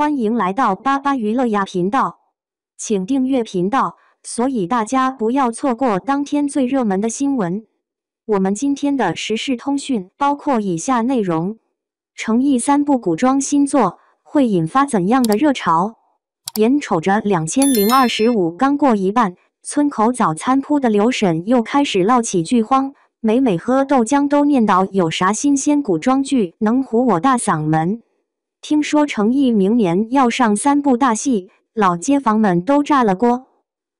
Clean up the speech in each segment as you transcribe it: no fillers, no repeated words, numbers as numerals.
欢迎来到巴巴娱乐呀频道，请订阅频道，所以大家不要错过当天最热门的新闻。我们今天的时事通讯包括以下内容：诚意3部古装新作会引发怎样的热潮？眼瞅着2025刚过一半，村口早餐铺的刘婶又开始闹起剧荒，每喝豆浆都念叨有啥新鲜古装剧能唬我大嗓门。听说诚意明年要上3部大戏，老街坊们都炸了锅。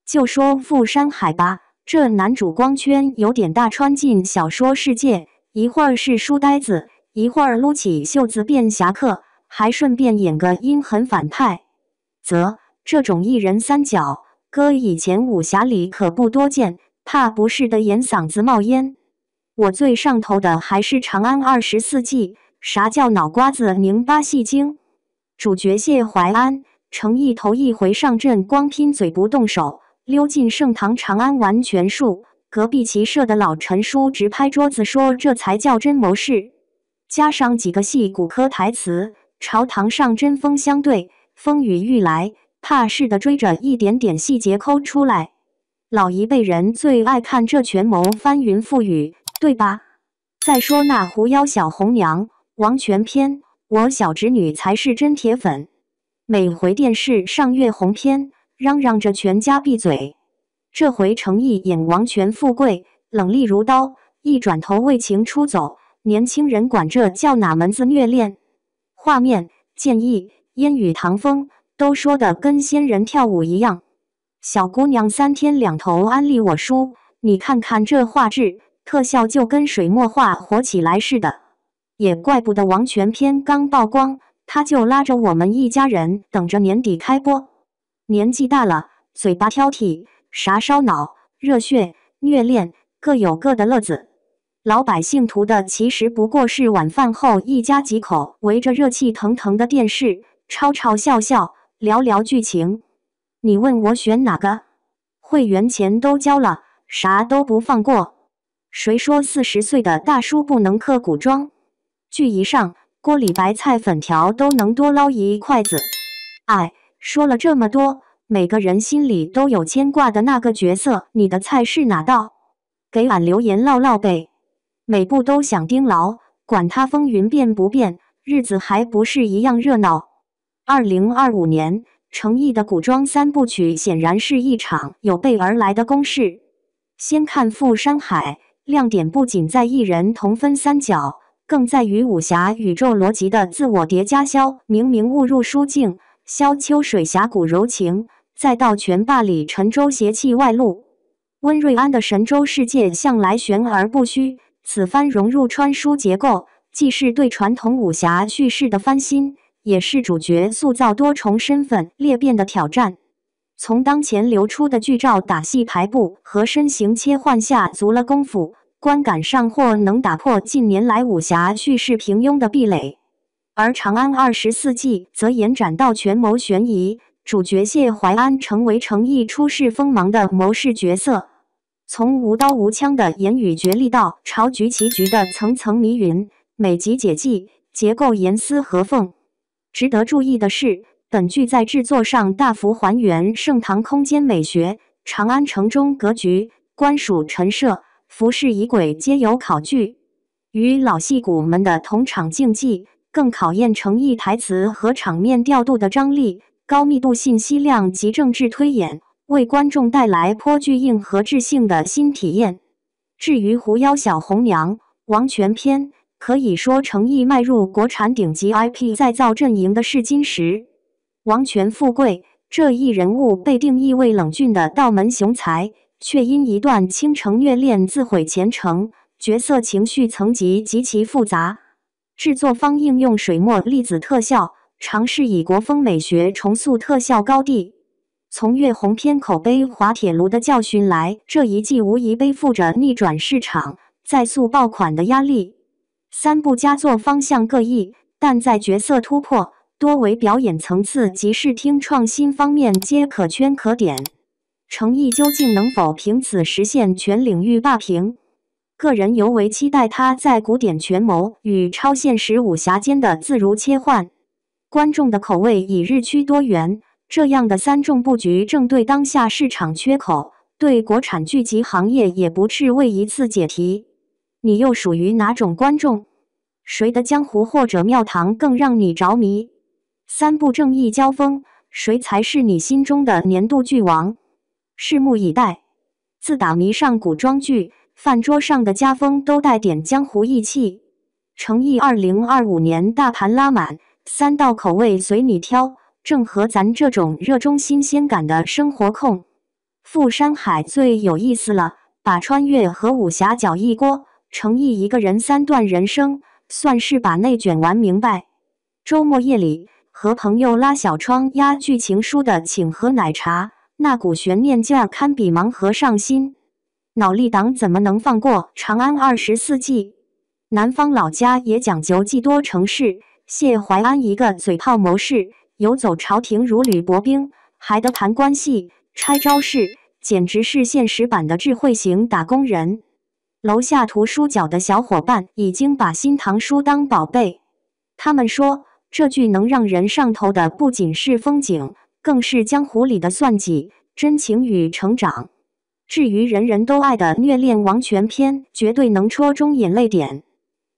就说富山海吧，这男主光圈有点大，穿进小说世界，一会儿是书呆子，一会儿撸起袖子变侠客，还顺便演个阴狠反派。这种一人三角，搁以前武侠里可不多见，怕不是的演嗓子冒烟。我最上头的还是《长安24计》。啥叫脑瓜子拧巴戏精？主角谢怀安、诚意头一回上阵，光拼嘴不动手，溜进盛唐长安玩拳术。隔壁骑射的老陈叔直拍桌子说：“这才叫真谋士！”加上几个戏骨科台词，朝堂上针锋相对，风雨欲来，怕是的追着一点点细节抠出来。老一辈人最爱看这权谋翻云覆雨，对吧？再说那狐妖小红娘。王权篇，我小侄女才是真铁粉，每回电视上月红篇，嚷嚷着全家闭嘴。这回诚意演王权富贵，冷厉如刀，一转头为情出走，年轻人管这叫哪门子虐恋？画面、建议、烟雨堂风都说的跟仙人跳舞一样。小姑娘3天2头安利我书，你看看这画质，特效就跟水墨画火起来似的。也怪不得王权篇刚曝光，他就拉着我们一家人等着年底开播。年纪大了，嘴巴挑剔，啥烧脑、热血、虐恋，各有各的乐子。老百姓图的其实不过是晚饭后一家几口围着热气腾腾的电视，吵吵笑笑，聊聊剧情。你问我选哪个？会员钱都交了，啥都不放过。谁说40岁的大叔不能嗑古装？剧一上，锅里白菜粉条都能多捞一筷子。说了这么多，每个人心里都有牵挂的那个角色，你的菜是哪道？给俺留言唠唠呗。每部都想盯牢，管他风云变不变，日子还不是一样热闹。2025年，诚意的古装3部曲显然是一场有备而来的攻势。先看富山海，亮点不仅在一人同分3角。更在于武侠宇宙逻辑的自我叠加。明明误入书境，萧秋水侠骨柔情，再到拳霸里陈州邪气外露。温瑞安的神州世界向来玄而不虚，此番融入穿书结构，既是对传统武侠叙事的翻新，也是主角塑造多重身份裂变的挑战。从当前流出的剧照、打戏排布和身形切换下足了功夫。观感上或能打破近年来武侠叙事平庸的壁垒，而《长安24计》则延展到权谋悬疑，主角谢怀安成为诚意出世锋芒的谋士角色。从无刀无枪的言语角力到朝局棋局的层层迷云，每集解计，结构严丝合缝。值得注意的是，本剧在制作上大幅还原盛唐空间美学，长安城中格局、官署陈设。服饰仪轨皆有考据，与老戏骨们的同场竞技，更考验诚意台词和场面调度的张力、高密度信息量及政治推演，为观众带来颇具硬核质性的新体验。至于狐妖小红娘、王权篇，可以说诚意迈入国产顶级 IP 再造阵营的试金石。王权富贵这一人物被定义为冷峻的道门雄才。却因一段倾城虐恋自毁前程，角色情绪层级极其复杂。制作方应用水墨粒子特效，尝试以国风美学重塑特效高地。从月红篇口碑滑铁卢的教训来，这一季无疑背负着逆转市场、再速爆款的压力。3部佳作方向各异，但在角色突破、多维表演层次及视听创新方面皆可圈可点。诚意究竟能否凭此实现全领域霸屏？个人尤为期待他在古典权谋与超现实武侠间的自如切换。观众的口味已日趋多元，这样的三众布局正对当下市场缺口，对国产剧集行业也不是为一次解题。你又属于哪种观众？谁的江湖或者庙堂更让你着迷？三部正义交锋，谁才是你心中的年度剧王？拭目以待。自打迷上古装剧，饭桌上的家风都带点江湖义气。诚意2025年大盘拉满，3道口味随你挑，正合咱这种热衷新鲜感的生活控。富山海最有意思了，把穿越和武侠搅一锅，诚意一个人3段人生，算是把内卷玩明白。周末夜里和朋友拉小窗压剧情书的请喝奶茶，那股悬念劲儿堪比盲盒上心。脑力党怎么能放过长安24季？南方老家也讲究技多成事，谢怀安一个嘴炮谋士，游走朝廷如履薄冰，还得盘关系、拆招式，简直是现实版的智慧型打工人。楼下图书角的小伙伴已经把新唐书当宝贝，他们说这剧能让人上头的不仅是风景，更是江湖里的算计、真情与成长。至于人人都爱的虐恋王权篇，绝对能戳中眼泪点。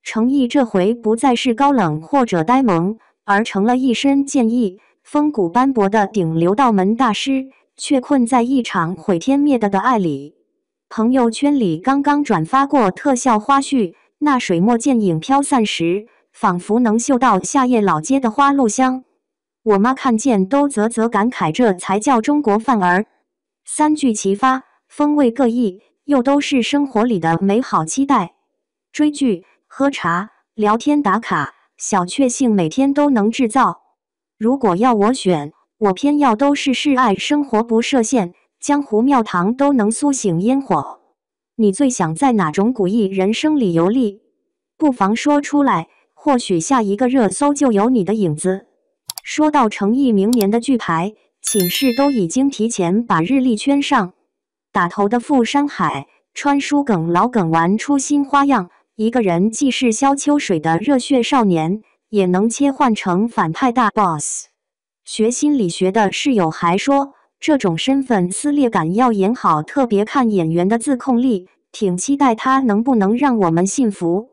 诚意这回不再是高冷或者呆萌，而成了一身剑意、风骨斑驳的顶流道门大师，却困在一场毁天灭地的爱里。朋友圈里刚刚转发过特效花絮，那水墨剑影飘散时，仿佛能嗅到夏夜老街的花露香。我妈看见都啧啧感慨，这才叫中国范儿。3剧齐发，风味各异，又都是生活里的美好期待。追剧、喝茶、聊天打卡，小确幸每天都能制造。如果要我选，我偏要都是示爱生活不设限，江湖庙堂都能苏醒烟火。你最想在哪种古意人生里游历？不妨说出来，或许下一个热搜就有你的影子。说到诚意明年的剧牌，寝室都已经提前把日历圈上。打头的富山海，穿书梗老梗玩出新花样。一个人既是萧秋水的热血少年，也能切换成反派大 boss。学心理学的室友还说，这种身份撕裂感要演好，特别看演员的自控力，挺期待他能不能让我们信服。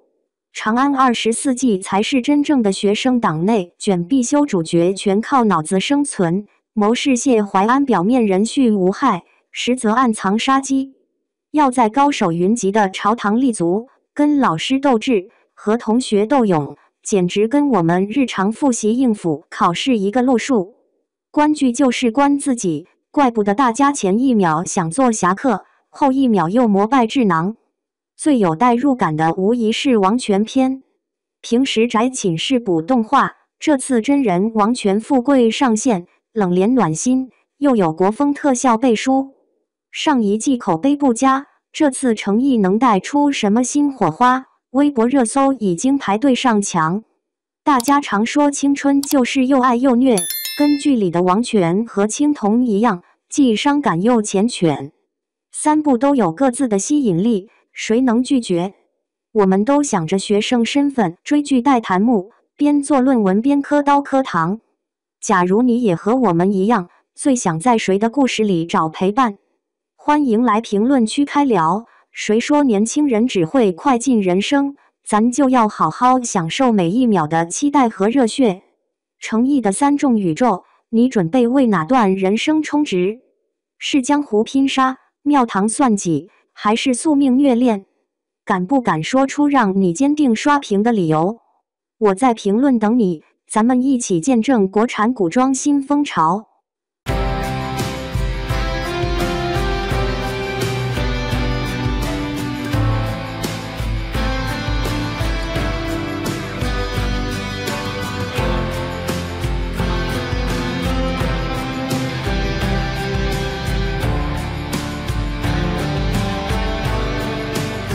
长安24季才是真正的学生党内卷必修，主角全靠脑子生存。谋士谢怀安表面人畜无害，实则暗藏杀机，要在高手云集的朝堂立足，跟老师斗智，和同学斗勇，简直跟我们日常复习应付考试一个路数。观剧就是观自己，怪不得大家前1秒想做侠客，后1秒又膜拜智囊。最有代入感的无疑是王权篇。平时宅寝室补动画，这次真人王权富贵上线，冷脸暖心，又有国风特效背书。上一季口碑不佳，这次诚意能带出什么新火花？微博热搜已经排队上墙。大家常说青春就是又爱又虐，跟剧里的王权和青铜一样，既伤感又缱绻。3部都有各自的吸引力，谁能拒绝？我们都想着学生身份追剧带弹幕，边做论文边磕刀磕糖。假如你也和我们一样，最想在谁的故事里找陪伴？欢迎来评论区开聊。谁说年轻人只会快进人生？咱就要好好享受每1秒的期待和热血。诚意的3众宇宙，你准备为哪段人生充值？是江湖拼杀、庙堂算计，还是宿命虐恋？敢不敢说出让你坚定刷屏的理由？我在评论等你，咱们一起见证国产古装新风潮。